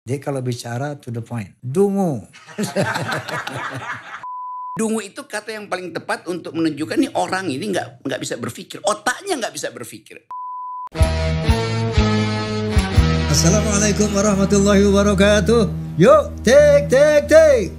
Dia kalau bicara to the point. Dungu. Dungu itu kata yang paling tepat untuk menunjukkan nih orang ini nggak bisa berpikir, otaknya nggak bisa berpikir. Assalamualaikum warahmatullahi wabarakatuh. Yuk, take.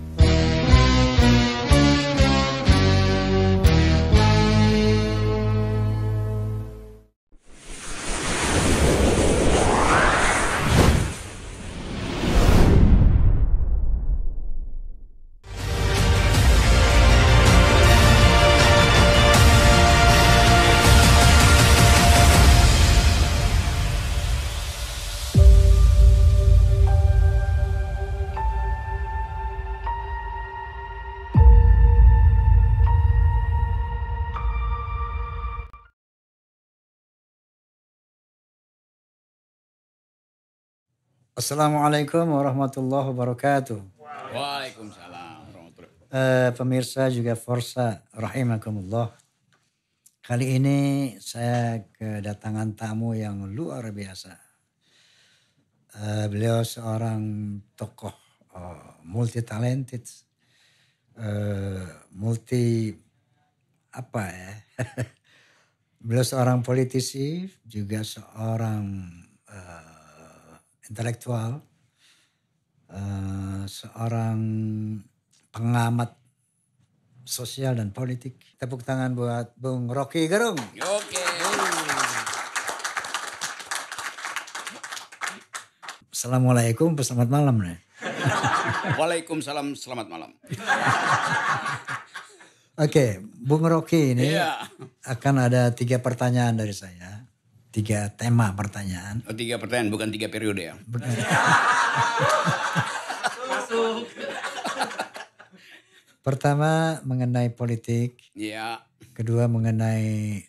Assalamualaikum warahmatullahi wabarakatuh. Waalaikumsalam warahmatullahi. Pemirsa juga Forsa rahimakumullah. Kali ini saya kedatangan tamu yang luar biasa. Beliau seorang tokoh multi talented, beliau seorang politisi, juga seorang intelektual, seorang pengamat sosial dan politik. Tepuk tangan buat Bung Rocky Gerung. Oke. Assalamualaikum, selamat malam nih. Waalaikumsalam, selamat malam. Oke, Bung Rocky ini Iya. akan ada 3 pertanyaan dari saya. 3 tema pertanyaan. Oh, 3 pertanyaan, bukan 3 periode ya? Pertama mengenai politik. Iya. Kedua mengenai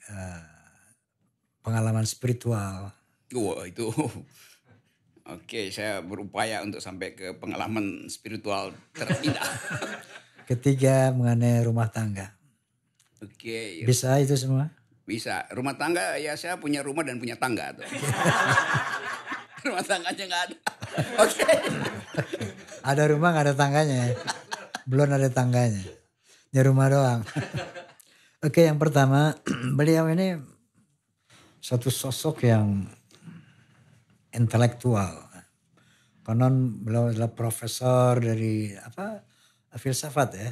pengalaman spiritual. Wah, itu. Oke, saya berupaya untuk sampai ke pengalaman spiritual terindah. Ketiga mengenai rumah tangga. Oke. Bisa itu semua? Bisa. Rumah tangga ya, saya punya rumah dan punya tangga tuh. Rumah tangganya nggak ada. Oke. Ada rumah nggak ada tangganya. Belum ada tangganya. Ya rumah doang. Oke, yang pertama, beliau ini satu sosok yang intelektual. Konon beliau adalah profesor dari filsafat ya.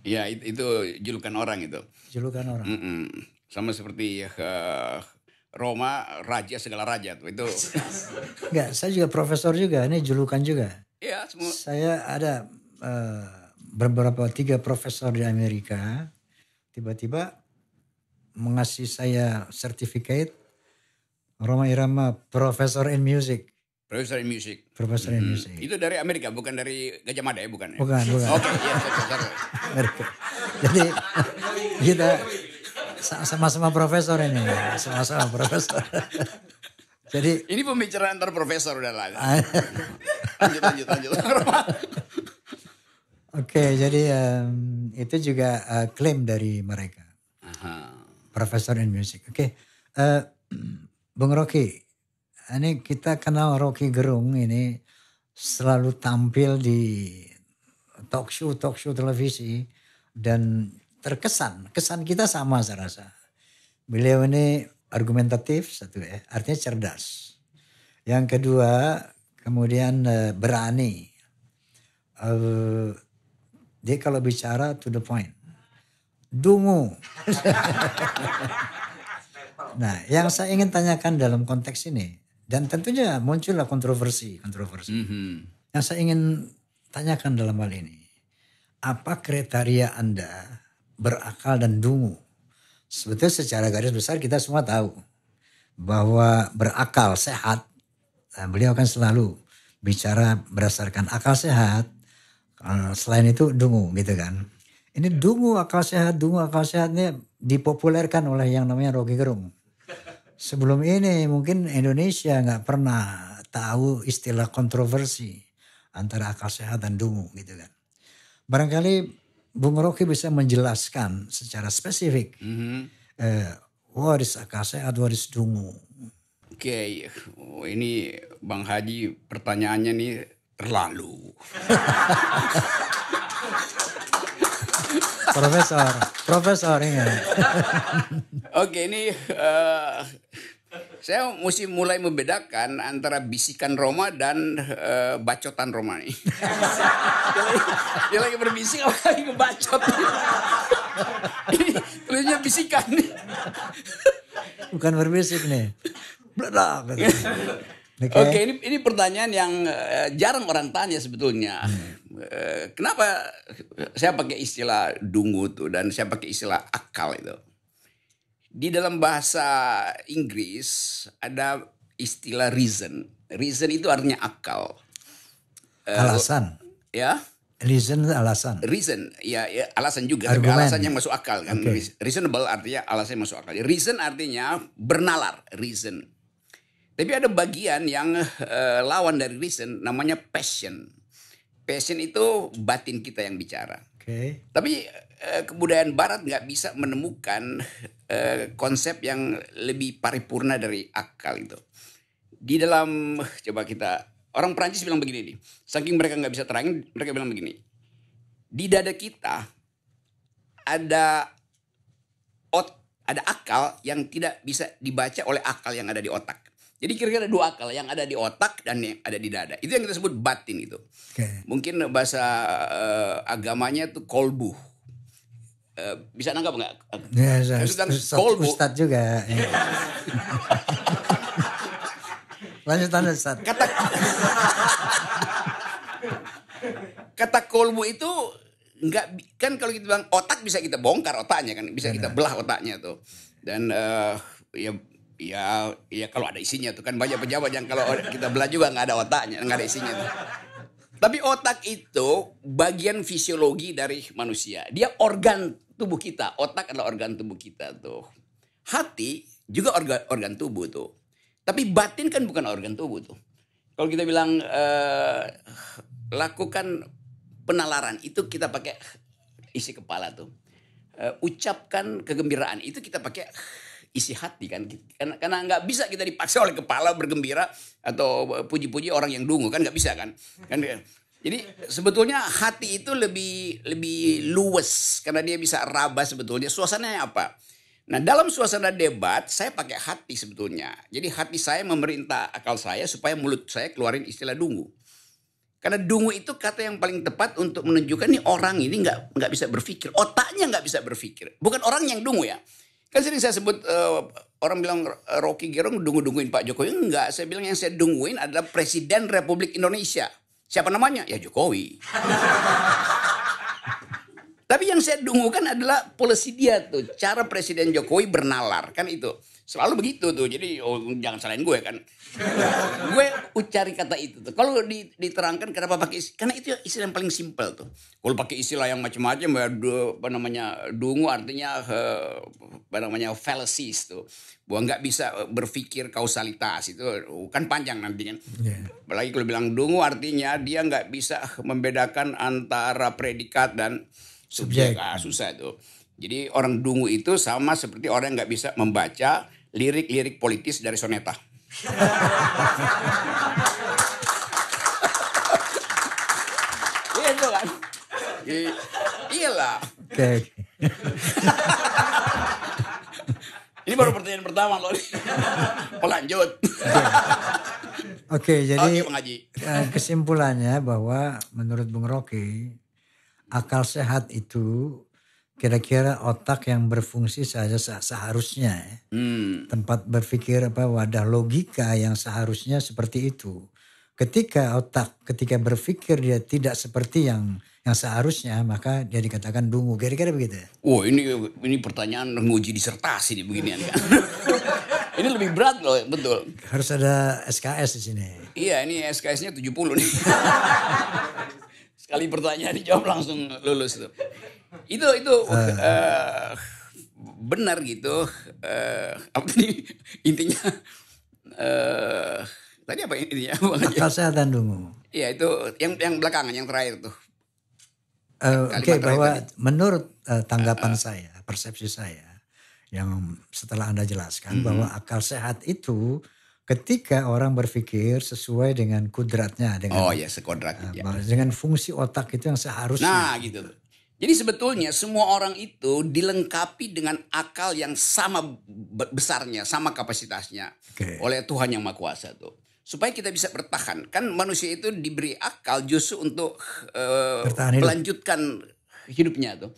Ya, itu julukan orang itu. Julukan orang. Sama seperti Roma, raja segala raja tuh itu. Enggak, saya juga profesor juga. Ini julukan juga. Iya, semua. Saya ada beberapa 3 profesor di Amerika. Tiba-tiba mengasih saya sertifikat Roma Irama Professor in Music. Profesor in Music. Profesor in Music. Itu dari Amerika, bukan dari Gajah Mada ya, bukan? Bukan. Oke, iya, sorry. Amerika. Jadi kita sama-sama profesor ini. Sama-sama profesor. Jadi ini pembicaraan antar profesor udah lah. Lanjut. Oke, jadi itu juga klaim dari mereka. Profesor in Music. Oke. Bung Rocky, ini kita kenal Rocky Gerung ini selalu tampil di talk show televisi dan kesan kita sama saya rasa. Beliau ini argumentatif satu ya, artinya cerdas. Yang kedua, kemudian berani. Dia kalau bicara to the point. Dungu. Nah, yang saya ingin tanyakan dalam konteks ini, dan tentunya muncullah kontroversi. Yang saya ingin tanyakan dalam hal ini, apa kriteria Anda berakal dan dungu? Sebetulnya secara garis besar kita semua tahu bahwa berakal sehat, beliau akan selalu bicara berdasarkan akal sehat. Selain itu dungu gitu kan. Ini dungu akal sehat ini dipopulerkan oleh yang namanya Rocky Gerung. Sebelum ini mungkin Indonesia nggak pernah tahu istilah kontroversi antara akal sehat dan dungu gitu kan. Barangkali Bung Rocky bisa menjelaskan secara spesifik what is akal sehat, what is dungu. Oke, ini Bang Haji pertanyaannya nih Terlalu. Profesor ingat. Oke, ini saya mesti mulai membedakan antara bisikan Roma dan bacotan Roma nih. Dia lagi berbisik, apa lagi ngebacot. Ini tulisnya bisikan nih. Bukan berbisik nih. Bledak. Oke, ini pertanyaan yang jarang orang tanya sebetulnya. Kenapa saya pakai istilah dungu tuh dan saya pakai istilah akal itu? Di dalam bahasa Inggris ada istilah reason. Reason itu artinya akal. Alasan. Ya. Reason itu alasan. Reason, ya alasan juga. Argumen. Tapi alasan yang masuk akal kan. Okay. Reasonable artinya alasan yang masuk akal. Reason artinya bernalar. Reason. Tapi ada bagian yang lawan dari reason namanya passion. Passion itu batin kita yang bicara. Okay. Tapi kebudayaan Barat nggak bisa menemukan konsep yang lebih paripurna dari akal itu. Di dalam coba kita orang Perancis bilang begini nih, saking mereka nggak bisa terangin, mereka bilang begini. Di dada kita ada akal yang tidak bisa dibaca oleh akal yang ada di otak. Jadi kira-kira ada dua akal, yang ada di otak dan yang ada di dada. Itu yang kita sebut batin itu. Okay. Mungkin bahasa agamanya itu kolbu. Bisa nangkap nggak? Ya, Ustadz juga. Ya. Lanjutan Ustadz. Kata kolbu itu nggak, kan kalau kita bilang otak bisa kita bongkar otaknya kan, bisa kita belah otaknya tuh. Dan ya kalau ada isinya tuh kan, banyak pejabat yang kalau kita belah juga nggak ada otaknya, nggak ada isinya tuh. Tapi otak itu bagian fisiologi dari manusia. Dia organ tubuh kita. Otak adalah organ tubuh kita tuh. Hati juga organ tubuh tuh. Tapi batin kan bukan organ tubuh tuh. Kalau kita bilang lakukan penalaran, itu kita pakai isi kepala tuh. Ucapkan kegembiraan, itu kita pakai isi hati kan. Karena nggak bisa kita dipaksa oleh kepala bergembira atau puji-puji orang yang dungu kan, nggak bisa kan. Jadi sebetulnya hati itu lebih luwes karena dia bisa raba sebetulnya. Suasananya apa? Nah, dalam suasana debat saya pakai hati sebetulnya. Jadi hati saya memerintah akal saya supaya mulut saya keluarin istilah dungu. Karena dungu itu kata yang paling tepat untuk menunjukkan nih orang ini nggak bisa berpikir, otaknya nggak bisa berpikir. Bukan orang yang dungu ya. Kan sering saya sebut orang bilang Rocky Gerung dungu-dunguin Pak Jokowi. Enggak, saya bilang yang saya dunguin adalah Presiden Republik Indonesia. Siapa namanya? Ya Jokowi. Tapi yang saya dungukan adalah polisi dia tuh. Cara Presiden Jokowi bernalar. Kan itu. Selalu begitu tuh. Jadi jangan salahin gue kan. Gue ucari kata itu tuh. Kalau diterangkan kenapa pakai istilah. Karena itu istilah yang paling simpel tuh. Kalau pakai istilah yang macam-macam ya, apa namanya, dungu artinya apa namanya, fallacies tuh. Bahwa nggak bisa berpikir kausalitas itu kan panjang nanti kan. Yeah. Apalagi kalau bilang dungu artinya dia nggak bisa membedakan antara predikat dan subjek. Susah itu. Jadi orang dungu itu sama seperti orang yang nggak bisa membaca lirik-lirik politis dari soneta. Iya itu kan. Iyalah. Oke. Ini baru pertanyaan pertama loh. Lanjut. Oke, jadi Oke, kesimpulannya bahwa menurut Bung Rocky, akal sehat itu kira-kira otak yang berfungsi saja seharusnya. Tempat berpikir wadah logika yang seharusnya seperti itu. Ketika berpikir dia tidak seperti yang seharusnya, maka dia dikatakan dungu. Kira-kira begitu. Oh, ini pertanyaan nguji disertasi nih beginian kan. Ini lebih berat loh, betul. Harus ada SKS di sini. Iya, ini SKS-nya 70 nih. Sekali pertanyaan dijawab langsung lulus tuh. Itu benar gitu. Apa tadi intinya? Tadi apa intinya? Akal sehat dan dungu. Iya, itu yang belakangan, yang terakhir tuh. Oke, bahwa menurut tanggapan saya, persepsi saya, yang setelah Anda jelaskan bahwa akal sehat itu ketika orang berpikir sesuai dengan kudratnya, dengan sekodrat. dengan fungsi otak itu yang seharusnya. Nah gitu. Jadi sebetulnya semua orang itu dilengkapi dengan akal yang sama besarnya, sama kapasitasnya oleh Tuhan Yang Maha Kuasa tuh. Supaya kita bisa bertahan. Kan manusia itu diberi akal justru untuk melanjutkan hidupnya tuh.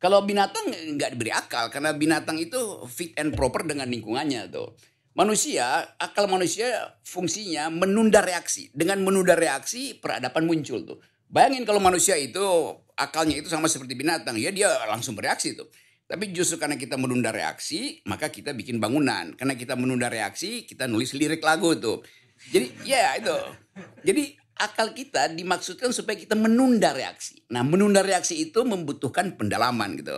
Kalau binatang nggak diberi akal karena binatang itu fit and proper dengan lingkungannya tuh. Akal manusia fungsinya menunda reaksi. Dengan menunda reaksi peradaban muncul tuh. Bayangin kalau manusia itu akalnya itu sama seperti binatang, ya dia langsung bereaksi tuh. Tapi justru karena kita menunda reaksi, maka kita bikin bangunan. Karena kita menunda reaksi, kita nulis lirik lagu tuh. Jadi ya itu. Jadi akal kita dimaksudkan supaya kita menunda reaksi. Nah, menunda reaksi itu membutuhkan pendalaman gitu.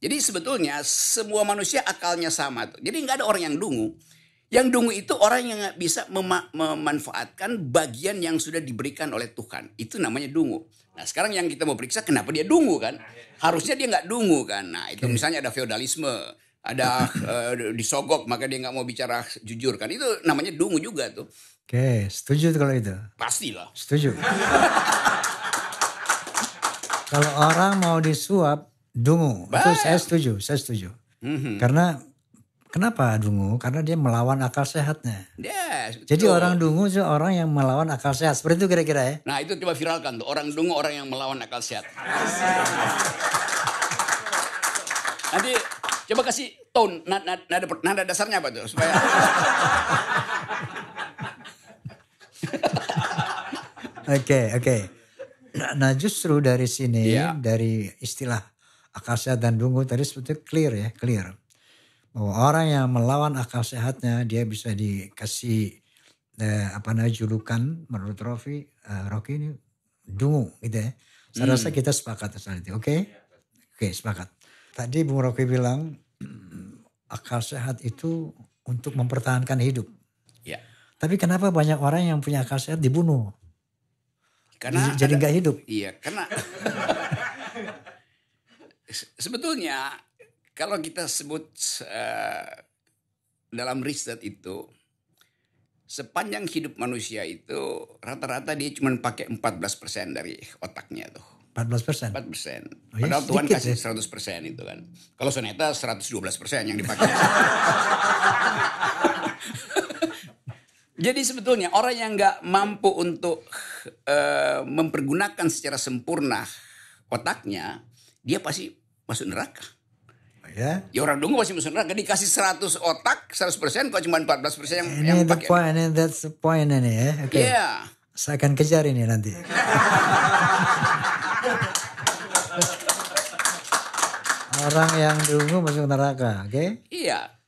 Jadi sebetulnya semua manusia akalnya sama tuh. Jadi nggak ada orang yang dungu. Yang dungu itu orang yang nggak bisa memanfaatkan bagian yang sudah diberikan oleh Tuhan. Itu namanya dungu. Nah sekarang yang kita mau periksa kenapa dia dungu kan. Harusnya dia nggak dungu kan. Nah itu misalnya ada feodalisme. Ada disogok maka dia nggak mau bicara jujur kan. Itu namanya dungu juga tuh. Oke, setuju kalau itu? Pastilah. Setuju. Kalau orang mau disuap, dungu. Itu saya setuju. Karena kenapa dungu? Karena dia melawan akal sehatnya. Yes, jadi orang dungu itu orang yang melawan akal sehat. Seperti itu kira-kira ya. Nah itu coba viralkan tuh. Orang dungu orang yang melawan akal sehat. Nanti coba kasih tone, nada dasarnya apa tuh? Supaya... Oke. Nah justru dari sini, dari istilah akal sehat dan dungu tadi sebetulnya clear. Bahwa orang yang melawan akal sehatnya dia bisa dikasih julukan menurut Rocky ini dungu gitu ya. Saya rasa kita sepakat soal itu. Oke, sepakat. Tadi Bung Rocky bilang akal sehat itu untuk mempertahankan hidup. Ya. Tapi kenapa banyak orang yang punya akal sehat dibunuh? Karena jadi nggak hidup. Iya, karena sebetulnya kalau kita sebut dalam riset itu, sepanjang hidup manusia itu rata-rata dia cuma pakai 14% dari otaknya tuh. 14%? 4%. Padahal Tuhan kasih 100% itu kan. Kalau soneta 112% yang dipakai. Jadi sebetulnya orang yang nggak mampu untuk mempergunakan secara sempurna otaknya, dia pasti masuk neraka. Ya orang dungu pasti masuk neraka. Dikasih 100 otak, 100%, kok cuma 14% yang pakai. That's the point ini ya. Okay. Yeah. Saya akan kejar ini nanti. Orang yang dungu masuk neraka, oke? Iya.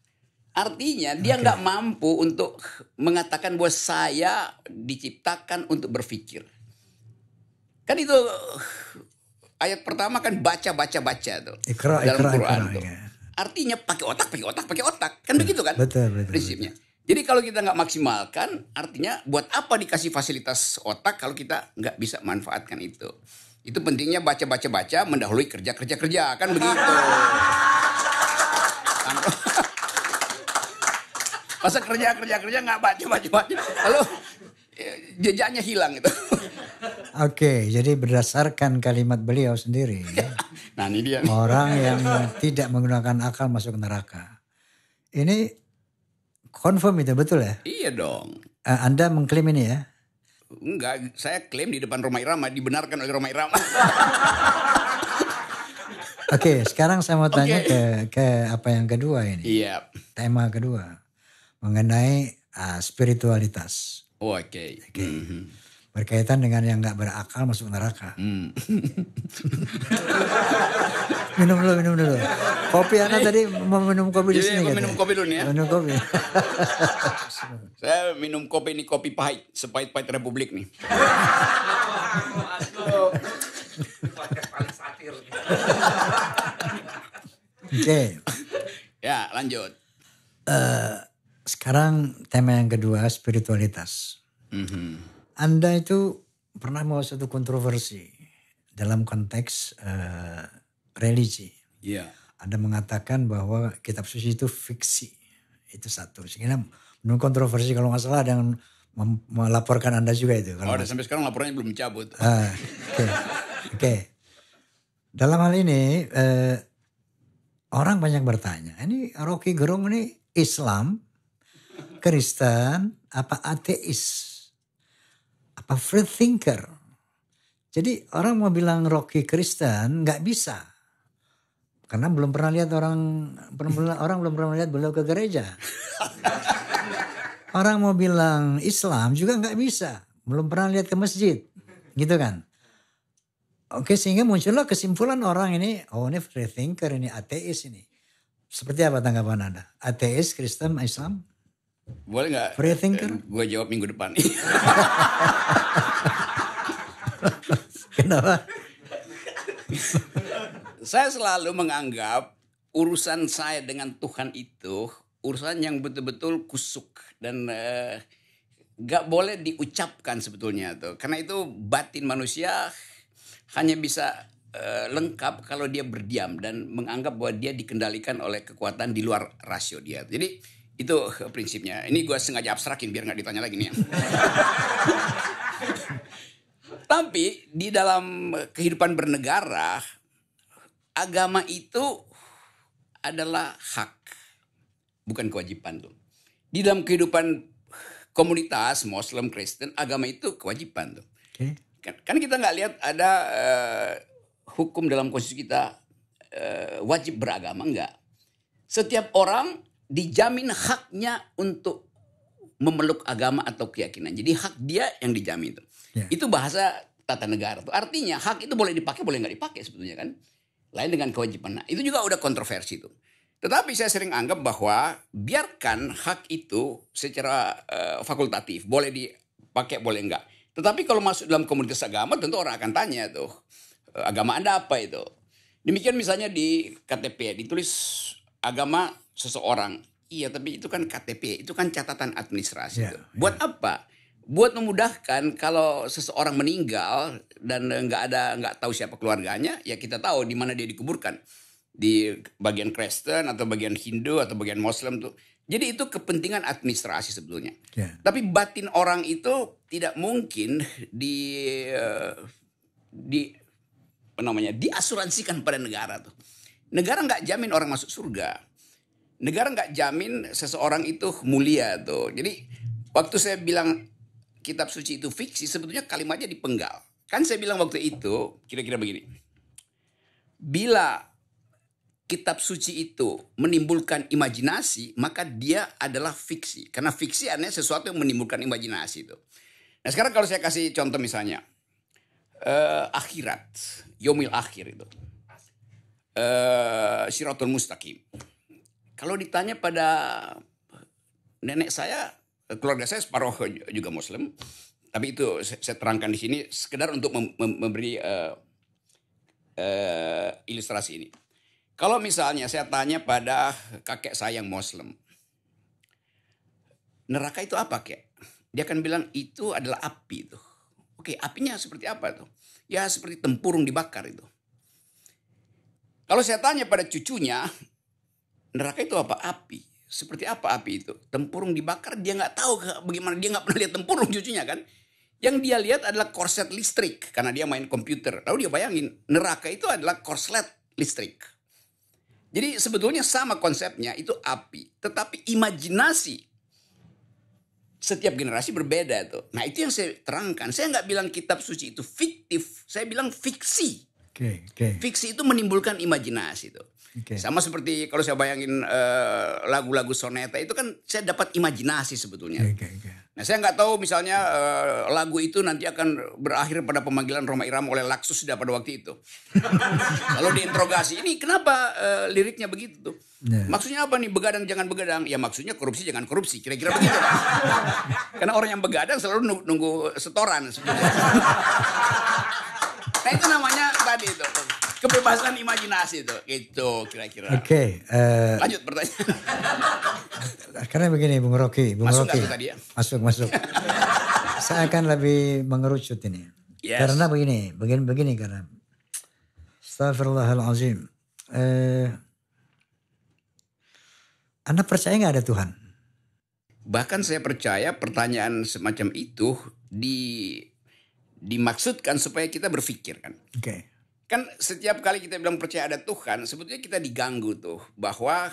Artinya dia nggak mampu untuk mengatakan bahwa saya diciptakan untuk berpikir. Kan itu ayat pertama kan baca tuh. Dalam Quran tuh. Artinya pakai otak. Kan begitu kan? Betul. Prinsipnya. Jadi kalau kita nggak maksimalkan, artinya buat apa dikasih fasilitas otak kalau kita nggak bisa manfaatkan itu. Itu pentingnya baca, mendahului kerja. Kan begitu. Masa kerja nggak baca. Lalu jejaknya hilang itu. Oke, jadi berdasarkan kalimat beliau sendiri. Nah ini dia. Orang yang tidak menggunakan akal masuk neraka. Ini confirm itu betul ya? Iya dong. Anda mengklaim ini ya? Enggak, saya klaim di depan Rhoma Irama, dibenarkan oleh Rhoma Irama. Oke, sekarang saya mau tanya ke apa yang kedua ini. Iya. Tema kedua mengenai spiritualitas. Oke. Berkaitan dengan yang nggak berakal masuk neraka. Minum dulu. Kopi Anda tadi mau minum kopi di sini. Minum kopi dulu nih ya. Minum kopi. Saya minum kopi ini kopi pahit, sepahit-pahit Republik nih. Oke. Ya, lanjut. Sekarang tema yang kedua, spiritualitas. Anda itu pernah mau satu kontroversi dalam konteks religi. Iya. Anda mengatakan bahwa kitab suci itu fiksi. Itu satu. Sehingga Belum kontroversi kalau nggak salah ada yang melaporkan Anda juga itu. Oh, sampai sekarang laporannya belum dicabut. Oke. Dalam hal ini orang banyak bertanya, ini Rocky Gerung ini Islam, Kristen, apa ateis, apa free thinker. Jadi orang mau bilang Rocky Kristen nggak bisa, karena belum pernah lihat orang belum pernah lihat beliau ke gereja. Orang mau bilang Islam juga nggak bisa, belum pernah lihat ke masjid, gitu kan? Oke, sehingga muncullah kesimpulan orang ini, oh ini free thinker, ini ateis ini. Seperti apa tanggapan Anda? Ateis, Kristen, Islam? Boleh nggak? Free thinker? Gue jawab minggu depan. Kenapa? Saya selalu menganggap urusan saya dengan Tuhan itu urusan yang betul-betul kusuk dan gak boleh diucapkan sebetulnya tuh. Karena itu batin manusia hanya bisa lengkap kalau dia berdiam dan menganggap bahwa dia dikendalikan oleh kekuatan di luar rasio dia. Jadi itu prinsipnya. Ini gue sengaja abstrakin biar gak ditanya lagi nih. Tapi di dalam kehidupan bernegara, agama itu adalah hak, bukan kewajiban tuh. Di dalam kehidupan komunitas Muslim, Kristen, agama itu kewajiban tuh. Okay. Kan kita nggak lihat ada hukum dalam konstitusi kita wajib beragama, enggak. Setiap orang dijamin haknya untuk memeluk agama atau keyakinan. Jadi hak dia yang dijamin tuh. Yeah. Itu bahasa tata negara tuh. Artinya hak itu boleh dipakai, boleh nggak dipakai sebetulnya kan. Lain dengan kewajiban. Nah, itu juga udah kontroversi tuh. Tetapi saya sering anggap bahwa biarkan hak itu secara fakultatif. Boleh dipakai, boleh enggak. Tetapi kalau masuk dalam komunitas agama tentu orang akan tanya tuh. Agama Anda apa itu? Demikian misalnya di KTP ditulis agama seseorang. Iya, tapi itu kan KTP, itu kan catatan administrasi. Yeah, buat apa? Buat memudahkan kalau seseorang meninggal dan nggak tahu siapa keluarganya, ya kita tahu di mana dia dikuburkan, di bagian Kristen atau bagian Hindu atau bagian Muslim tuh. Jadi itu kepentingan administrasi sebetulnya. Yeah. Tapi batin orang itu tidak mungkin diasuransikan pada negara tuh. Negara nggak jamin orang masuk surga. Negara nggak jamin seseorang itu mulia tuh. Jadi waktu saya bilang kitab suci itu fiksi, sebetulnya kalimatnya dipenggal. Kan saya bilang waktu itu kira-kira begini. Bila kitab suci itu menimbulkan imajinasi, maka dia adalah fiksi. Karena fiksi artinya sesuatu yang menimbulkan imajinasi itu. Nah sekarang kalau saya kasih contoh misalnya. Akhirat, Yomil akhir itu. Siratul Mustaqim. Kalau ditanya pada nenek saya, keluarga saya separuh juga Muslim, tapi itu saya terangkan di sini sekedar untuk memberi ilustrasi ini. Kalau misalnya saya tanya pada kakek saya yang Muslim, neraka itu apa kek? Dia akan bilang itu adalah api itu. Oke, apinya seperti apa tuh? Ya seperti tempurung dibakar itu. Kalau saya tanya pada cucunya, neraka itu apa? Api. Seperti apa api itu? Tempurung dibakar, dia nggak tahu bagaimana, dia nggak pernah lihat tempurung cucunya kan. Yang dia lihat adalah korset listrik karena dia main komputer. Lalu dia bayangin neraka itu adalah korslet listrik. Jadi sebetulnya sama konsepnya, itu api. Tetapi imajinasi setiap generasi berbeda tuh. Nah itu yang saya terangkan. Saya nggak bilang kitab suci itu fiktif, saya bilang fiksi. Okay. Fiksi itu menimbulkan imajinasi tuh. Okay. Sama seperti kalau saya bayangin lagu-lagu soneta itu kan saya dapat imajinasi sebetulnya. Okay. Nah saya nggak tahu misalnya lagu itu nanti akan berakhir pada pemanggilan Rhoma Irama oleh Laksusda pada waktu itu. Lalu diinterogasi, ini kenapa liriknya begitu tuh? Yeah. Maksudnya apa nih, begadang jangan begadang? Ya maksudnya korupsi jangan korupsi, kira-kira begitu. Karena orang yang begadang selalu nunggu setoran sebetulnya. Nah itu namanya tadi itu kebebasan imajinasi itu kira-kira. Oke. Lanjut pertanyaan. Karena begini Bung Rocky. Masuk nggak tadi ya? Masuk. Saya akan lebih mengerucut ini. Yes. Karena begini karena. Astagfirullahaladzim. Anda percaya nggak ada Tuhan? Bahkan saya percaya pertanyaan semacam itu dimaksudkan supaya kita berpikir kan. Oke. Kan setiap kali kita bilang percaya ada Tuhan, sebetulnya kita diganggu tuh bahwa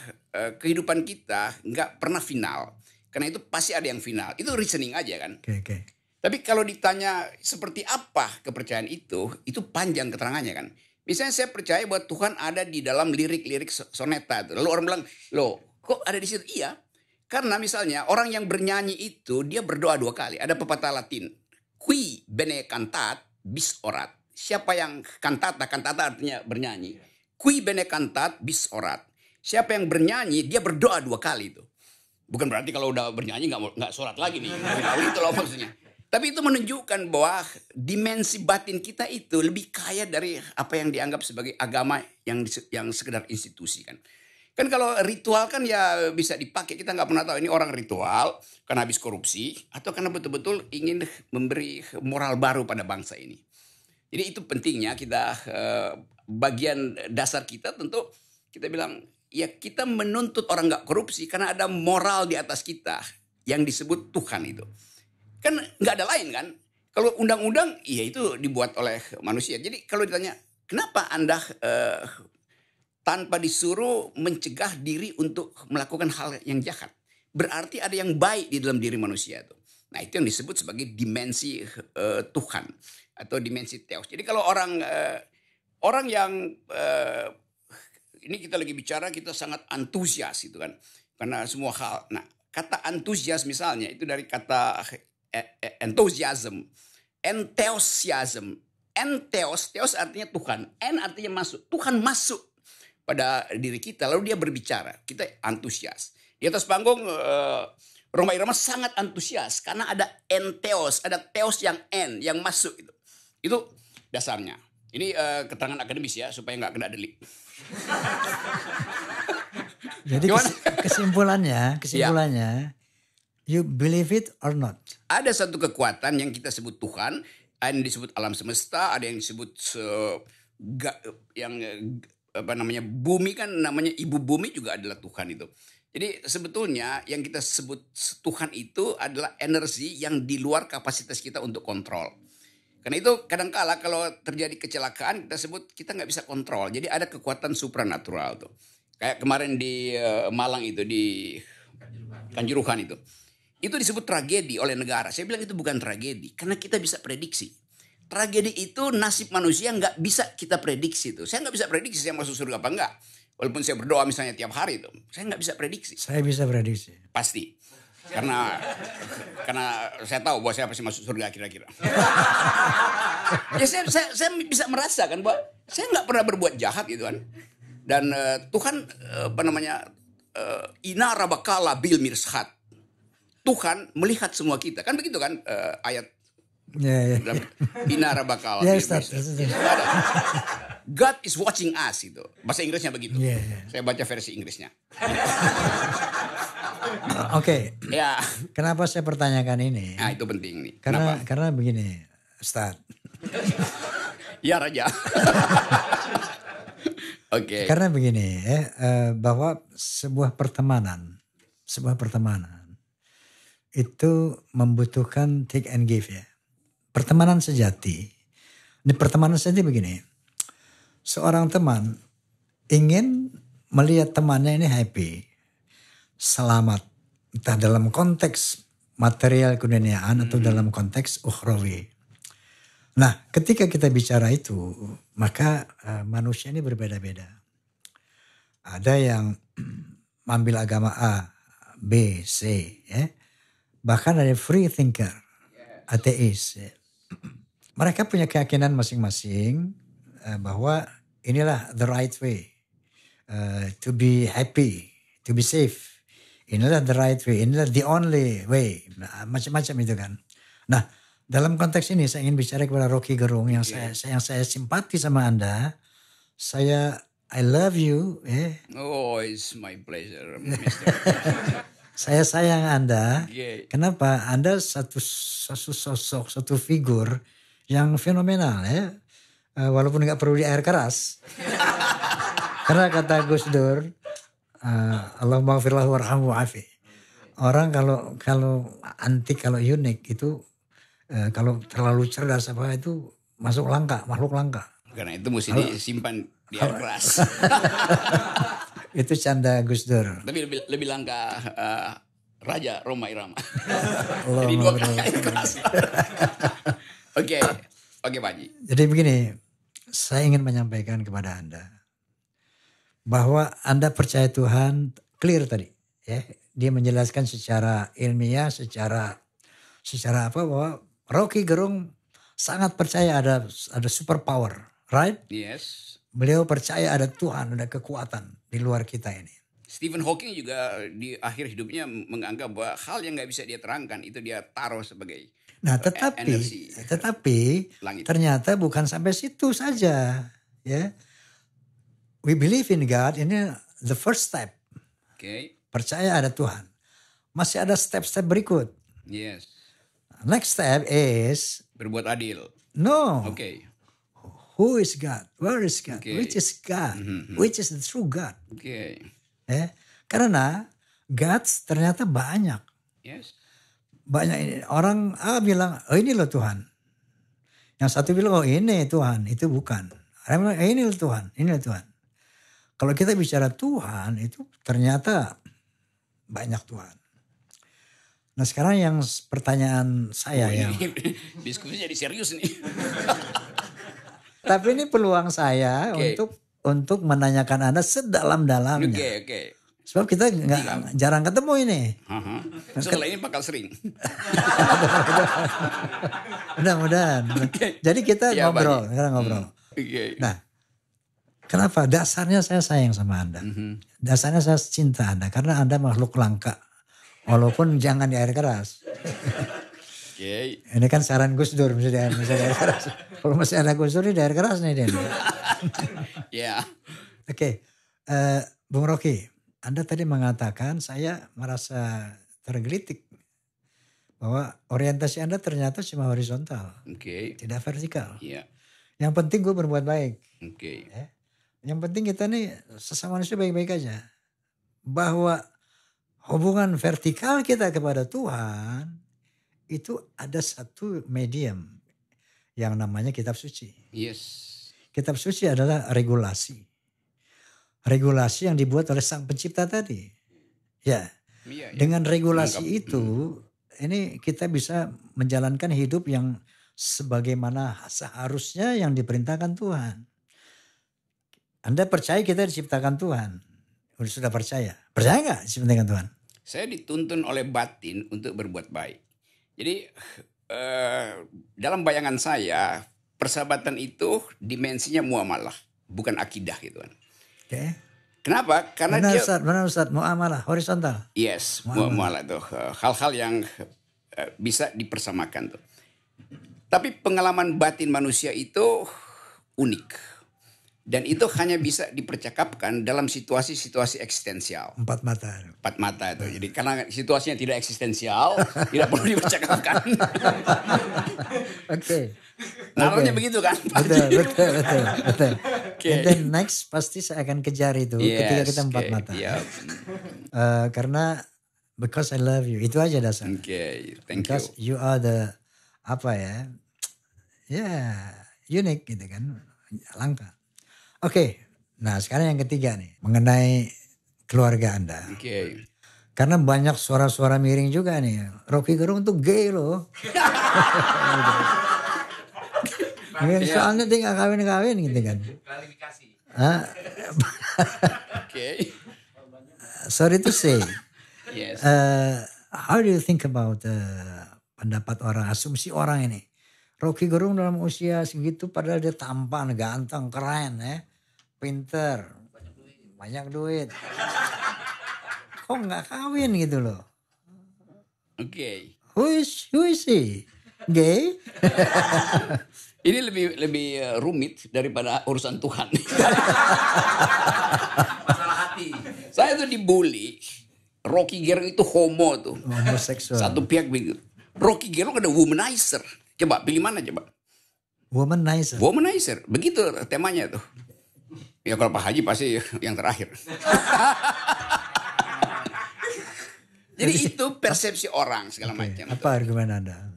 kehidupan kita nggak pernah final. Karena itu pasti ada yang final. Itu reasoning aja kan. Oke. Tapi kalau ditanya seperti apa kepercayaan itu panjang keterangannya kan. Misalnya saya percaya bahwa Tuhan ada di dalam lirik-lirik soneta. Lalu orang bilang, loh kok ada di situ? Iya, karena misalnya orang yang bernyanyi itu dia berdoa 2 kali. Ada pepatah Latin, qui bene cantat bis orat. Siapa yang kantata artinya bernyanyi. Qui bene cantat bis orat. Siapa yang bernyanyi dia berdoa 2 kali itu. Bukan berarti kalau udah bernyanyi nggak sholat lagi nih. Itu loh maksudnya. Tapi itu menunjukkan bahwa dimensi batin kita itu lebih kaya dari apa yang dianggap sebagai agama yang sekedar institusi kan. Kan kalau ritual kan ya bisa dipakai. Kita nggak pernah tahu ini orang ritual karena habis korupsi atau karena betul-betul ingin memberi moral baru pada bangsa ini. Jadi itu pentingnya kita bagian dasar kita tentu kita bilang ya kita menuntut orang nggak korupsi karena ada moral di atas kita yang disebut Tuhan itu. Kan nggak ada lain kan. Kalau undang-undang ya itu dibuat oleh manusia. Jadi kalau ditanya kenapa Anda tanpa disuruh mencegah diri untuk melakukan hal yang jahat. Berarti ada yang baik di dalam diri manusia itu. Nah itu yang disebut sebagai dimensi Tuhan atau dimensi Theos. Jadi kalau orang yang ini kita lagi bicara kita sangat antusias gitu kan. Karena semua hal. Nah kata antusias misalnya itu dari kata enthusiasm. Enthusiasm. Theos artinya Tuhan. Artinya masuk. Tuhan masuk pada diri kita lalu dia berbicara. Kita antusias. Di atas panggung Rhoma Irama sangat antusias karena ada entheos, ada theos yang yang masuk itu. Itu dasarnya. Ini keterangan akademis ya supaya nggak kena delik. Jadi kesimpulannya, you believe it or not? Ada satu kekuatan yang kita sebut Tuhan, ada yang disebut alam semesta, ada yang disebut bumi kan namanya ibu bumi juga adalah Tuhan itu. Jadi sebetulnya yang kita sebut Tuhan itu adalah energi yang di luar kapasitas kita untuk kontrol. Karena itu kadangkala kalau terjadi kecelakaan kita sebut kita nggak bisa kontrol. Jadi ada kekuatan supranatural tuh. Kayak kemarin di Malang itu di Kanjuruhan itu. Itu disebut tragedi oleh negara. Saya bilang itu bukan tragedi karena kita bisa prediksi. Tragedi itu nasib manusia nggak bisa kita prediksi tuh. Saya nggak bisa prediksi saya masuk surga apa enggak. Walaupun saya berdoa misalnya tiap hari itu, saya nggak bisa prediksi. Saya bisa prediksi. Pasti. Karena saya tahu bahwa saya pasti masuk surga kira-kira. Ya saya bisa merasakan bahwa saya nggak pernah berbuat jahat gitu kan. Dan Tuhan ina rabakala bil mirshat. Tuhan melihat semua kita. Kan begitu kan ayat. Ya. Ina rabakala bil mirshat. God is watching us itu. Bahasa Inggrisnya begitu. Yeah. Saya baca versi Inggrisnya. Oke. Ya. Kenapa saya pertanyakan ini? Nah, itu penting nih. Karena begini, Ustaz. Ya Raja. Oke. Karena begini bahwa sebuah pertemanan itu membutuhkan take and give ya. Pertemanan sejati. Ini pertemanan sejati begini. Seorang teman ingin melihat temannya ini happy, selamat, entah dalam konteks material keduniaan atau dalam konteks ukhrawi. Nah, ketika kita bicara itu, maka manusia ini berbeda-beda. Ada yang mengambil agama A, B, C, ya. Bahkan ada free thinker, ateis. Ya. Mereka punya keyakinan masing-masing bahwa inilah the right way to be happy, to be safe. Inilah the right way, inilah the only way. Macam-macam itu kan. Nah, dalam konteks ini saya ingin bicara kepada Rocky Gerung yang saya simpati sama Anda. I love you. Oh, it's my pleasure. Saya sayang Anda. Kenapa? Anda satu sosok, satu figur yang fenomenal ya. Walaupun nggak perlu di air keras. Karena kata Gus Dur, Allahumma gfirlahu warhamhu wa'afi. Orang kalau antik, kalau unik itu kalau terlalu cerdas apa itu makhluk langka. Karena itu mesti disimpan di air keras. Itu canda Gus Dur. Tapi lebih langka Raja Roma Irama. Allah, Jadi 2 kali air keras. Oke, Pak Haji. Jadi begini, saya ingin menyampaikan kepada Anda bahwa Anda percaya Tuhan, clear tadi, ya. Dia menjelaskan secara ilmiah, secara apa, bahwa Rocky Gerung sangat percaya ada super power, right? Yes. Beliau percaya ada Tuhan, ada kekuatan di luar kita ini. Stephen Hawking juga di akhir hidupnya menganggap bahwa hal yang nggak bisa dia terangkan itu dia taruh sebagai energi tetapi langit. Ternyata bukan sampai situ saja, ya. We believe in God, ini the first step. Oke. Percaya ada Tuhan. Masih ada step-step berikut. Yes. Next step is Berbuat adil. no. Oke. Who is God? Where is God? Okay. Which is God? Which is the true God? Oke. Karena God ternyata banyak. Yes. Banyak ini. Orang A bilang, oh ini loh Tuhan. Yang satu bilang, oh ini Tuhan. Itu bukan. Orang bilang, ini loh Tuhan. Ini loh Tuhan. Kalau kita bicara Tuhan itu ternyata banyak Tuhan. Nah sekarang yang pertanyaan saya yang... Diskusi jadi serius nih. Tapi ini peluang saya untuk menanyakan Anda sedalam-dalamnya. Oke. Sebab kita jarang ketemu ini. Setelah ini bakal sering. Mudah-mudahan. Jadi kita ngobrol. Nah, kenapa? Dasarnya saya sayang sama Anda. Dasarnya saya cinta Anda. Karena Anda makhluk langka. Walaupun jangan di air keras. Ini kan saran Gus Dur. Mesti di air keras. Kalau masih ada Gus Dur di air keras nih dia. Ya. Oke. Bung Rocky. Anda tadi mengatakan saya merasa tergelitik. Bahwa orientasi Anda ternyata cuma horizontal. Tidak vertikal. Yang penting gue berbuat baik. Yang penting kita nih sesama manusia baik-baik aja. Bahwa hubungan vertikal kita kepada Tuhan itu ada satu medium yang namanya kitab suci. Yes. Kitab suci adalah regulasi. Regulasi yang dibuat oleh Sang Pencipta tadi. Ya. Dengan regulasi itu ini kita bisa menjalankan hidup yang sebagaimana seharusnya yang diperintahkan Tuhan. Anda percaya kita diciptakan Tuhan? Sudah percaya? Percaya nggak diciptakan Tuhan? Saya dituntun oleh batin untuk berbuat baik. Jadi dalam bayangan saya persahabatan itu dimensinya muamalah, bukan akidah gitu kan. Kenapa? Karena benar Ustaz, muamalah horizontal. Yes, muamalah tuh hal-hal yang bisa dipersamakan tuh. Tapi pengalaman batin manusia itu unik. Dan itu hanya bisa dipercakapkan dalam situasi-situasi eksistensial. Empat mata itu. Jadi karena situasinya tidak eksistensial, tidak perlu dipercakapkan. Oke. Naruhnya begitu kan? Betul. And then next pasti saya akan kejar itu ketika kita empat mata. Karena because I love you. Itu aja dasar. Thank because you are the unique gitu kan. Langka. Oke, nah sekarang yang ketiga nih mengenai keluarga Anda. Karena banyak suara-suara miring juga nih. Rocky Gerung tuh gay loh. Soalnya dia gak kawin-kawin gitu kan. Klarifikasi. Sorry to say. Yes. How do you think about pendapat orang, asumsi orang ini? Rocky Gerung dalam usia segitu padahal dia tampan, ganteng, keren ya. Pinter, banyak duit. Kok nggak kawin gitu loh? Who is he? Gay? Ini lebih rumit daripada urusan Tuhan. Masalah hati. Saya tuh dibully. Rocky Gerung itu homo tuh. Homoseksual. Satu pihak begitu. Rocky Gerung ada womanizer. Coba pilih mana coba? Womanizer. Begitu temanya tuh. Ya kalau Pak Haji pasti yang terakhir. Jadi itu persepsi orang segala macam. Apa argumen Anda?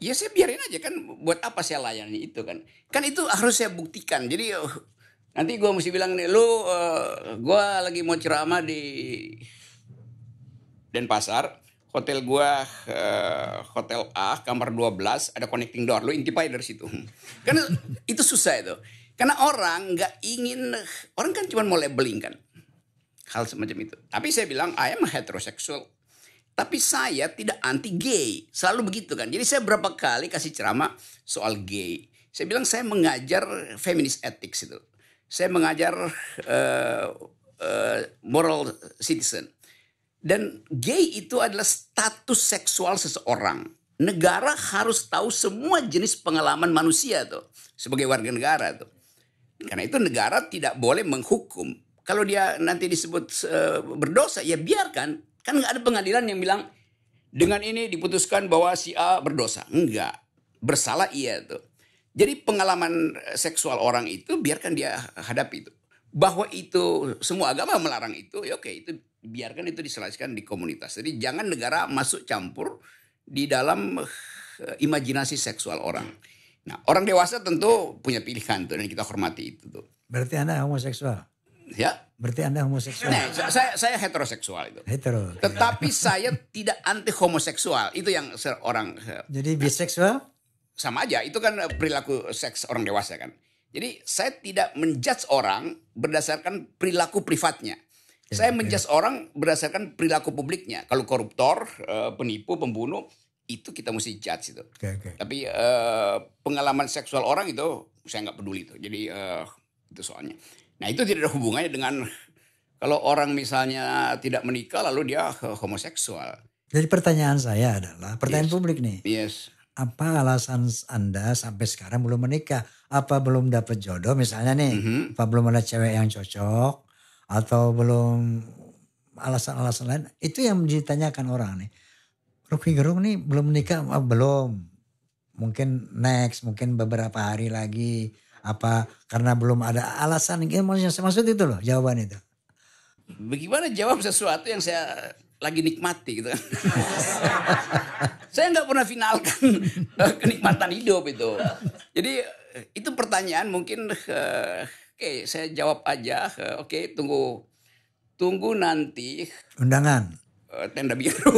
Ya saya biarin aja kan, buat apa saya layani itu kan. Kan itu harus saya buktikan. Jadi nanti gue mesti bilang nih, gue lagi mau ceramah di Denpasar. Hotel gue Hotel A, kamar 12, ada connecting door. Lu intipai dari situ. Karena itu susah itu. Karena orang nggak ingin, orang kan cuma mau labeling kan. Hal semacam itu. Tapi saya bilang, I am heterosexual. Tapi saya tidak anti gay. Selalu begitu kan. Jadi saya berapa kali kasih ceramah soal gay. Saya bilang saya mengajar feminist ethics itu. Saya mengajar moral citizen. Dan gay itu adalah status seksual seseorang. Negara harus tahu semua jenis pengalaman manusia tuh. Sebagai warga negara tuh. Karena itu negara tidak boleh menghukum. Kalau dia nanti disebut berdosa, ya biarkan. Kan nggak ada pengadilan yang bilang dengan ini diputuskan bahwa si A berdosa. Enggak. Bersalah iya tuh. Jadi pengalaman seksual orang itu biarkan dia hadapi itu. Bahwa itu semua agama melarang itu, ya oke, itu biarkan itu diselesaikan di komunitas. Jadi jangan negara masuk campur di dalam imajinasi seksual orang. Nah, orang dewasa tentu punya pilihan tuh dan kita hormati itu tuh. Berarti Anda homoseksual? Ya. Berarti Anda homoseksual? Nah, saya heteroseksual itu. Hetero. Tetapi saya tidak anti homoseksual. Itu yang orang. Jadi biseksual? Sama aja. Itu kan perilaku seks orang dewasa kan. Jadi saya tidak menjudge orang berdasarkan perilaku privatnya. Saya menjudge orang berdasarkan perilaku publiknya. Kalau koruptor, penipu, pembunuh, itu kita mesti judge itu. Tapi pengalaman seksual orang itu saya nggak peduli itu. Jadi itu soalnya. Nah itu tidak ada hubungannya dengan kalau orang misalnya tidak menikah lalu dia homoseksual. Jadi pertanyaan saya adalah, pertanyaan publik nih. Yes. Apa alasan Anda sampai sekarang belum menikah? Apa belum dapat jodoh misalnya nih? Apa belum ada cewek yang cocok? Atau belum alasan-alasan lain? Itu yang ditanyakan orang nih. Rocky Gerung nih belum menikah? Belum. Mungkin next, mungkin beberapa hari lagi. Apa karena belum ada alasan? Maksud itu loh jawaban itu. Bagaimana jawab sesuatu yang saya lagi nikmati gitu kan. Saya nggak pernah finalkan kenikmatan hidup itu. Jadi itu pertanyaan mungkin oke, saya jawab aja. Oke, tunggu nanti undangan tenda biru.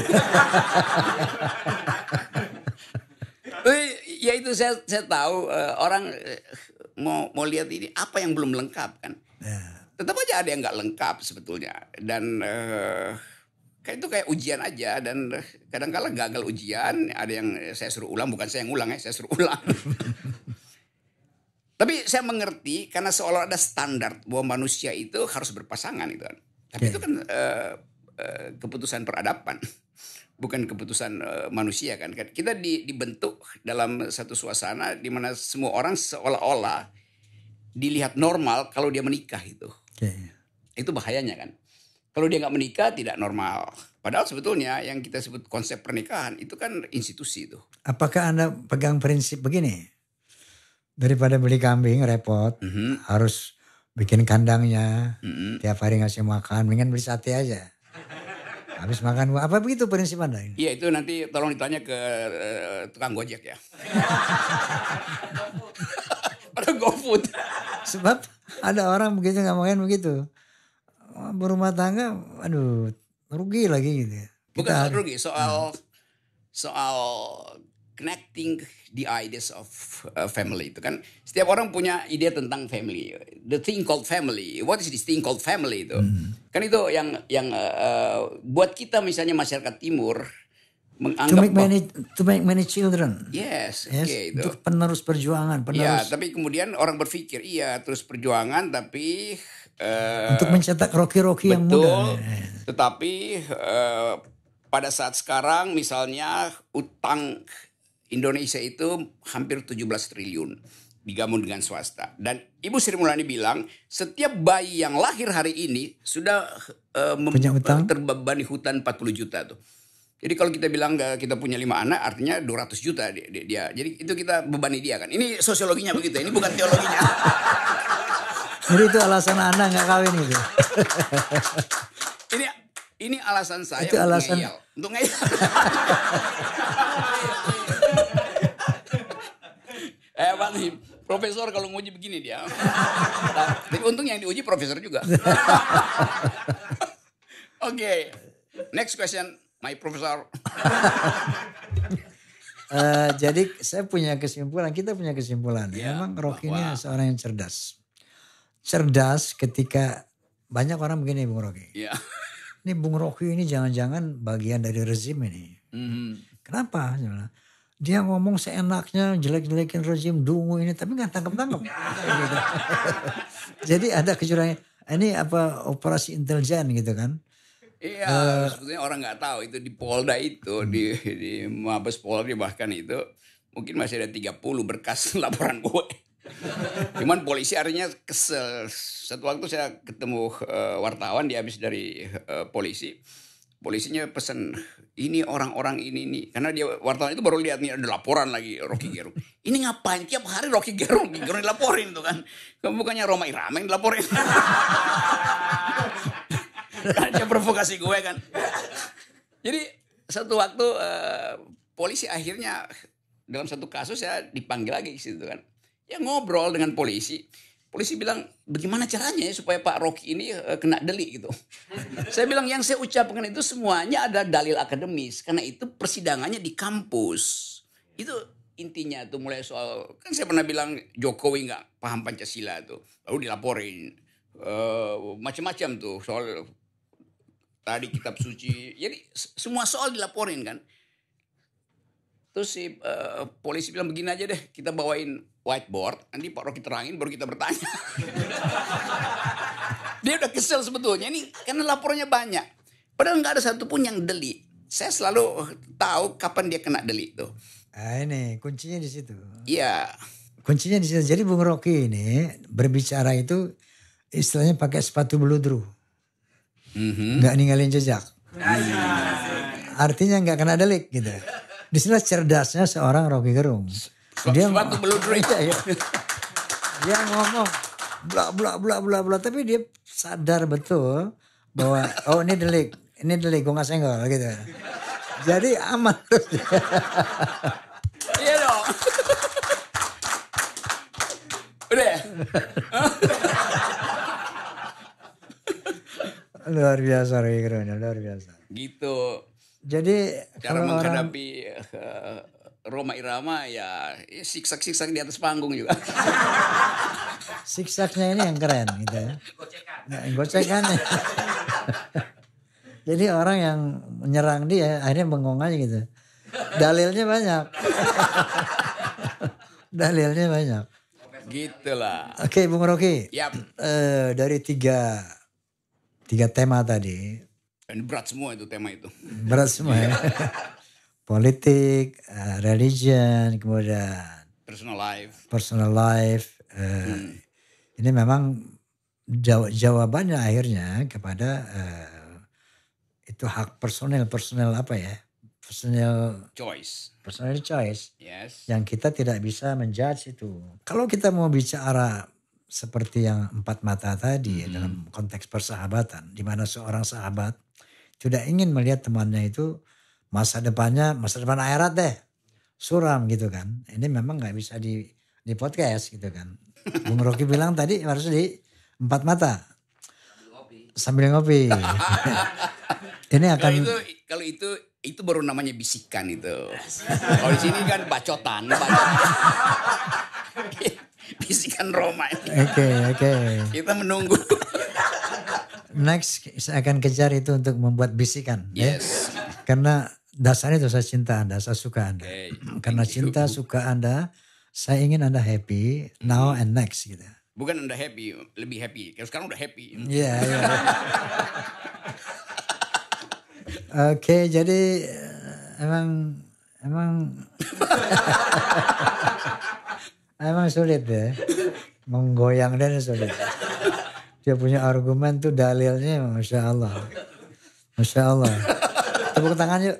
Ya itu saya tahu orang mau lihat ini apa yang belum lengkap kan. Tetap aja ada yang nggak lengkap sebetulnya dan itu kayak ujian aja dan kadang-kala gagal ujian, ada yang saya suruh ulang, bukan saya yang ulang ya, saya suruh ulang. Tapi saya mengerti karena seolah ada standar bahwa manusia itu harus berpasangan itu kan. Tapi itu kan keputusan peradaban, bukan keputusan manusia kan. Kita dibentuk dalam satu suasana di mana semua orang seolah-olah dilihat normal kalau dia menikah itu. Itu bahayanya kan. Kalau dia nggak menikah tidak normal. Padahal sebetulnya yang kita sebut konsep pernikahan itu kan institusi itu. Apakah Anda pegang prinsip begini? Daripada beli kambing repot, harus bikin kandangnya, tiap hari ngasih makan, mendingan beli sate aja. Habis makan, apa begitu prinsip Anda? Iya itu nanti tolong ditanya ke tukang Gojek ya. Pada GoFood. Sebab ada orang begitu ngomongin begitu. Berumah tangga, aduh rugi lagi gitu. Bukan rugi, soal connecting the ideas of family itu kan. Setiap orang punya ide tentang family. The thing called family. What is this thing called family itu? Kan itu yang buat kita misalnya masyarakat timur menganggap to make many children. Yes, itu. Untuk penerus perjuangan, Iya, tapi kemudian orang berpikir terus perjuangan tapi untuk mencetak Rocky yang muda. Tetapi pada saat sekarang misalnya utang Indonesia itu hampir 17 triliun digabung dengan swasta. Dan Ibu Sri Mulyani bilang setiap bayi yang lahir hari ini sudah terbebani hutang 40 juta tuh. Jadi kalau kita bilang kita punya 5 anak artinya 200 juta dia. Jadi itu kita bebani dia kan. Ini sosiologinya begitu, ini bukan teologinya. Jadi itu alasan Anda nggak kawin itu. Ini alasan saya Itu untuk alasan- ngeyel. Untuk ngeyel. Hebat nih. Profesor kalau nguji begini dia. Tapi untung yang diuji profesor juga. Oke. Next question, my professor. Jadi saya punya kesimpulan, kita punya kesimpulan. Ya, Memang Rocky ini bahwa- seorang yang cerdas. Cerdas ketika banyak orang begini Bung Rocky. Ya. Ini Bung Rocky ini jangan-jangan bagian dari rezim ini. Kenapa? Dia ngomong seenaknya, jelek-jelekin rezim, dungu ini, tapi nggak tangkap-tangkap. Gitu. Jadi ada kecurangan. Ini apa operasi intelijen gitu kan? Iya, sebetulnya orang nggak tahu itu di Polda itu, di Mabes Polri bahkan itu mungkin masih ada 30 berkas laporan gue. Cuman polisi akhirnya kesel. Satu waktu saya ketemu wartawan, dia habis dari polisi. Polisinya pesan, ini orang-orang ini nih. Karena dia wartawan itu baru lihat nih ada laporan lagi Rocky Gerung. Ini ngapain tiap hari Rocky Gerung dilaporin tuh kan. Bukannya Roma Irama yang dilaporin. Dia provokasi gue kan. Jadi satu waktu polisi akhirnya dalam satu kasus saya dipanggil lagi ke situ kan. Ya ngobrol dengan polisi. Polisi bilang, bagaimana caranya ya supaya Pak Rocky ini kena delik gitu. Saya bilang, yang saya ucapkan itu semuanya ada dalil akademis. Karena itu persidangannya di kampus. Itu intinya tuh mulai soal, kan saya pernah bilang Jokowi nggak paham Pancasila tuh. Lalu dilaporin. Macam-macam tuh soal tadi kitab suci. Jadi semua soal dilaporin kan. Terus si polisi bilang begini aja deh, kita bawain whiteboard, nanti Pak Rocky terangin baru kita bertanya. Dia udah kesel sebetulnya ini karena laporannya banyak. Padahal nggak ada satupun yang delik. Saya selalu tahu kapan dia kena delik tuh. Nah, ini kuncinya di situ. Iya. Kuncinya di situ. Jadi Bung Rocky ini berbicara itu istilahnya pakai sepatu beludru. Nggak ninggalin jejak. Artinya nggak kena delik gitu. Disinilah cerdasnya seorang Rocky Gerung. Sepatu beludru. Iya. Dia ngomong bla bla bla bla bla, tapi dia sadar betul bahwa oh ini delik, gue nggak senggol gitu. Jadi aman terus. Iya dong. Udah ya? Luar biasa Rocky Gerung, luar biasa. Gitu. Jadi Cara kalau orang menghadapi Roma Irama ya siksak-siksak di atas panggung juga. siksaknya ini yang keren gitu ya. Gocekan. Jadi orang yang menyerang dia akhirnya bengong aja gitu. Dalilnya banyak. Dalilnya banyak. Gitulah. Oke Bung Rocky. Yap. Dari tiga tema tadi. Dan berat semua itu tema itu. Berat semua ya. Politik, religion, kemudian personal life. Ini memang jawabannya akhirnya kepada itu hak personal apa ya? Personal choice. Yes. Yang kita tidak bisa menjudge itu. Kalau kita mau bicara seperti yang empat mata tadi dalam konteks persahabatan, di mana seorang sahabat tidak ingin melihat temannya itu masa depan akhirat deh suram gitu kan. Ini memang nggak bisa di podcast gitu kan. Bung Rocky bilang tadi harus di empat mata sambil ngopi. Ini akan Kalau itu baru namanya bisikan itu. Kalau di sini kan bacotan. Bisikan Roma ini. Oke. Kita menunggu. Next saya akan kejar itu untuk membuat bisikan. Yes. Ya? Karena dasarnya itu saya cinta Anda, saya suka Anda. Okay. Karena cinta suka Anda, saya ingin Anda happy now and next gitu. Bukan Anda happy, lebih happy. Kalau sekarang udah happy. Iya. Oke, jadi emang emang sulit ya. Menggoyang dan sulit. Dia punya argumen tuh dalilnya Masya Allah. Tepuk tangan yuk.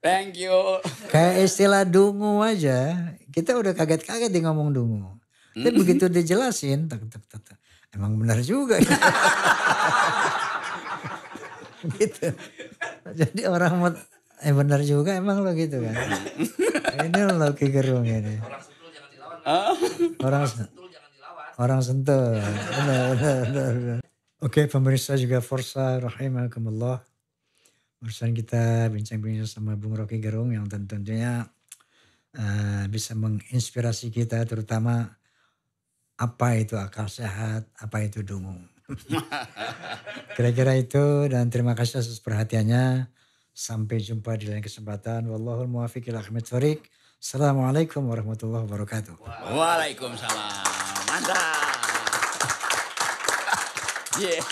Thank you. Kayak istilah dungu aja. Kita udah kaget-kaget di ngomong dungu. Tapi begitu dijelasin, emang benar juga. Gitu. Jadi orang benar juga emang lo gitu kan. Ini lo Ki Gerung ini. Orang sentul jangan dilawan. Orang sentul. Benar. Oke, pemirsa juga Forza rahimakumullah. Barusan kita bincang-bincang sama Bung Rocky Gerung yang tentunya bisa menginspirasi kita, terutama apa itu akal sehat, apa itu dungu. Kira-kira itu, dan terima kasih atas perhatiannya. Sampai jumpa di lain kesempatan. Wallahul muwaffiq ila aqwamit thoriq. Assalamualaikum warahmatullahi wabarakatuh. Waalaikumsalam. Mantap. Yeah.